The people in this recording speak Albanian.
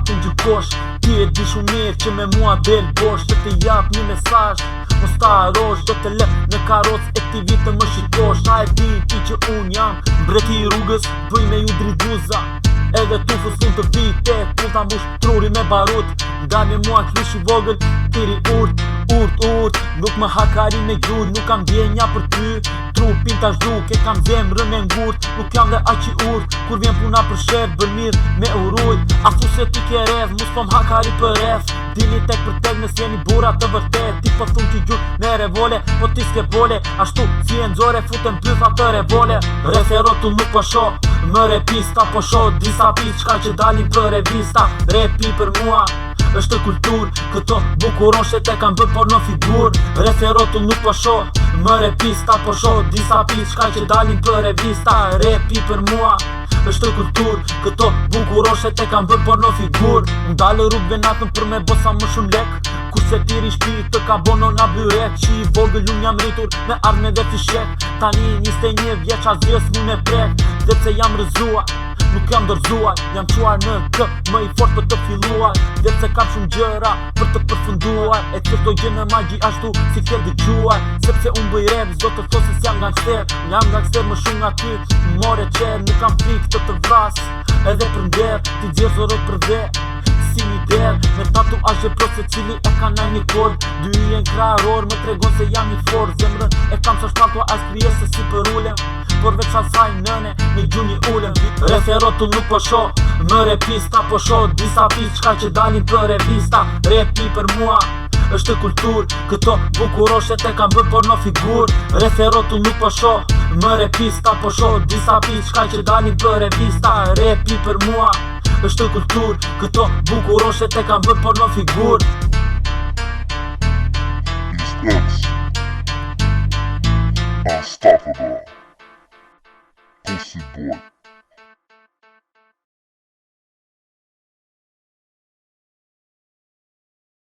të gjykosh. Ti e di shumë mirë që me mua del bosh, që të jap një mesazh mos ta harosh. Do të lë në karoc e ti vitë më shikosh. A e di ti që unë jam mbreti i rrugës, duj me ju dridhuza. Edhe tu fësun të vite, ku ta mbush truri me barut. Nga me mua klish i vogël, tiri urt. Nuk më hakari me gjud, nuk kam djenja për ty. Trupin ta zhduk, e kam zemrën e ngurt. Nuk jam dhe aq i urt, kur vjen puna për shef, bën mirë me urujt. A thu se ti ke rev, mus po m'hakari për ref. Dini tek për tek nës jeni bura të vërtet. Ti po thun t'i gjut me revole, po ti s'ke vole. Ashtu si e nxore futen pytha të revole. Referotu nuk po sho, më repista po sho. Disa pis qka që dalin për revista. Repi për mua është kultur, këto bukuroshet e kam bërë por në figur. Referotu nuk po sho, më repista po sho. Disa pis qka që dalin për revista. Repi për mua është kultur, këto bukuroshet e kam bërë por në figur. Ndalë rrugve natën për me bosa më shumë lek. Kurse tiri shpi të ka bono na byrek. Që i vogël unë jam rritur me arme dhe fishek. Tani 21 vjeç as dhjes mu me prek. Dhe pse jam rëzuar, nuk jam dorzuar. Jam quar në kë, më i fort për të filluar. Dhe pse kam shumë gjëra për të përfunduar. E të do gjë në magji ashtu si ke dëgjuar. Sepse unë bëj rap, zdo të thosi s'jam gangster. Jam gangster më shumë nga ty, more qer. Nuk kam frik të vras, edhe për nder. Ti dzirë zorot për dhe si një der, me tatuazhe plot se cili e ka në një kod. Dy i e krahëror më tregon se jam i fort. Zemrën e kam sa shtatua as krijesë si për ulem. Por veç asaj nëne, në gjuni ulem. Referotu nuk po sho, më repista po sho. Disa pis qka që dalin për revista. Repi për mua është kultur, këto bukuroshet e kam bërë por në figur. Referotu nuk po sho, më repista po sho. Disa pis qka që dalin për revista. Repi për mua është kultur, këto bukuroshet e kam bërë por në figur. Unstoppable. Pussy boy.